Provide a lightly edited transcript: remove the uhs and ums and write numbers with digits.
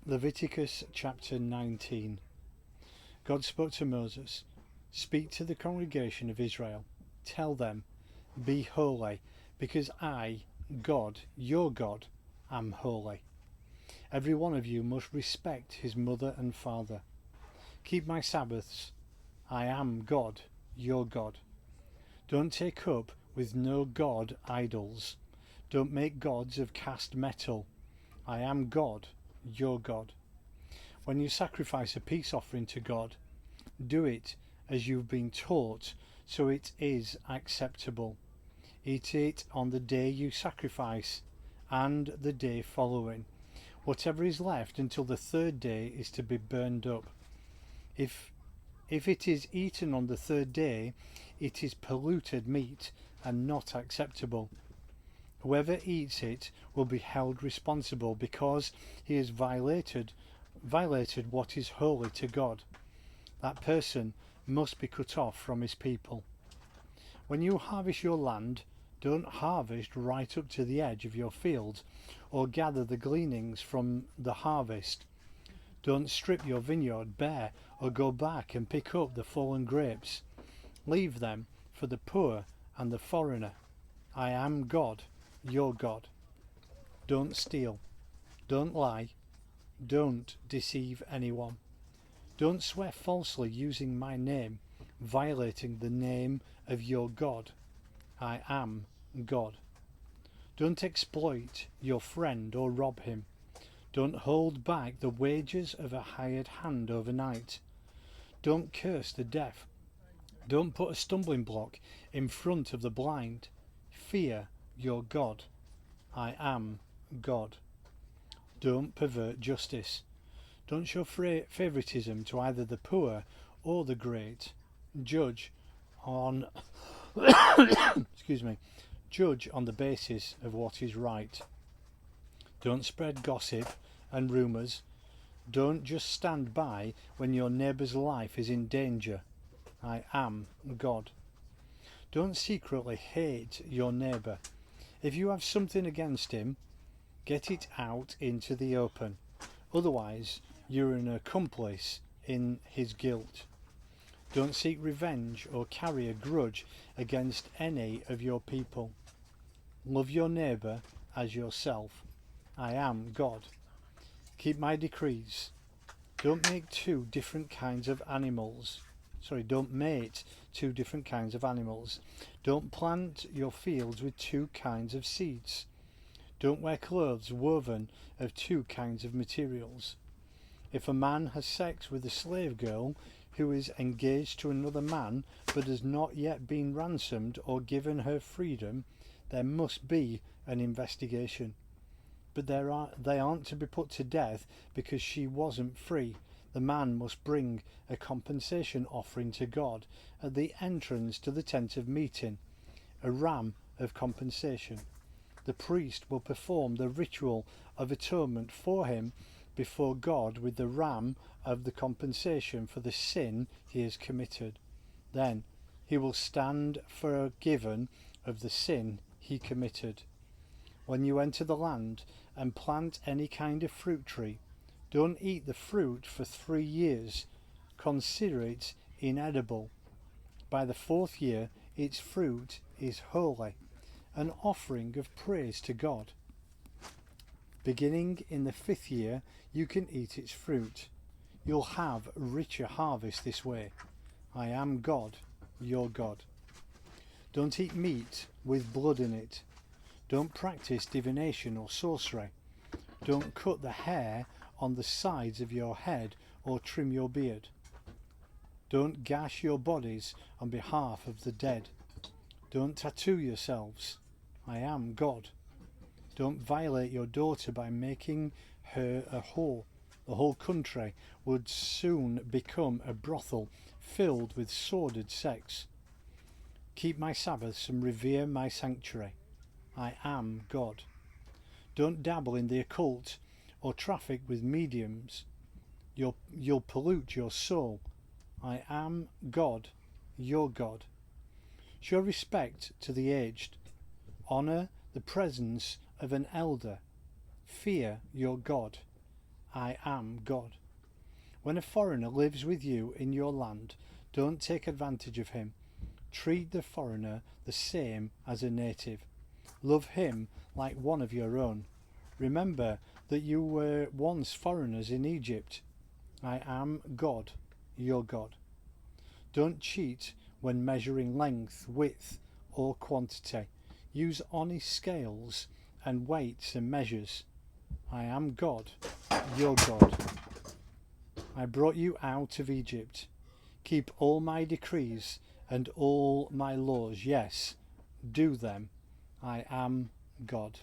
Leviticus chapter 19. God spoke to Moses, "Speak to the congregation of Israel. Tell them, be holy, because I, God, your God, am holy. Every one of you must respect his mother and father. Keep my Sabbaths. I am God, your God. Don't take up with no god idols. Don't make gods of cast metal. I am God, your God. When you sacrifice a peace offering to God, do it as you've been taught, so it is acceptable. Eat it on the day you sacrifice and the day following. Whatever is left until the third day is to be burned up. If it is eaten on the third day, it is polluted meat and not acceptable. Whoever eats it will be held responsible because he has violated what is holy to God. That person must be cut off from his people. When you harvest your land, don't harvest right up to the edge of your field or gather the gleanings from the harvest. Don't strip your vineyard bare or go back and pick up the fallen grapes. Leave them for the poor and the foreigner. I am God, your God. Don't steal. Don't lie. Don't deceive anyone. Don't swear falsely using my name, violating the name of your God. I am God. Don't exploit your friend or rob him. Don't hold back the wages of a hired hand overnight. Don't curse the deaf. Don't put a stumbling block in front of the blind. Fear your God. I am God. Don't pervert justice. Don't show favoritism to either the poor or the great. Judge on Judge on the basis of what is right. Don't spread gossip and rumours. Don't just stand by when your neighbour's life is in danger. I am God. Don't secretly hate your neighbour. If you have something against him, get it out into the open. Otherwise, you're an accomplice in his guilt. Don't seek revenge or carry a grudge against any of your people. Love your neighbour as yourself. I am God. Keep my decrees. Don't make two different kinds of animals. Don't mate two different kinds of animals. Don't plant your fields with two kinds of seeds. Don't wear clothes woven of two kinds of materials. If a man has sex with a slave girl who is engaged to another man but has not yet been ransomed or given her freedom, there must be an investigation. But they aren't to be put to death because she wasn't free. The man must bring a compensation offering to God at the entrance to the tent of meeting, a ram of compensation. The priest will perform the ritual of atonement for him before God with the ram of the compensation for the sin he has committed. Then he will stand forgiven of the sin he committed. When you enter the land and plant any kind of fruit tree, don't eat the fruit for 3 years. Consider it inedible. By the 4th year, its fruit is holy, an offering of praise to God. Beginning in the 5th year, you can eat its fruit. You'll have richer harvest this way. I am God, your God. Don't eat meat with blood in it. Don't practice divination or sorcery. Don't cut the hair on the sides of your head or trim your beard. Don't gash your bodies on behalf of the dead. Don't tattoo yourselves. I am God. Don't violate your daughter by making her a whore. The whole country would soon become a brothel filled with sordid sex. Keep my Sabbaths and revere my sanctuary. I am God. Don't dabble in the occult or traffic with mediums. You'll pollute your soul. I am God, your God. Show respect to the aged. Honour the presence of an elder. Fear your God. I am God. When a foreigner lives with you in your land, don't take advantage of him. Treat the foreigner the same as a native. Love him like one of your own. Remember that you were once foreigners in Egypt. I am God, your God. Don't cheat when measuring length, width, or quantity. Use honest scales and weights and measures. I am God, your God. I brought you out of Egypt. Keep all my decrees and all my laws. Yes, do them. I am God.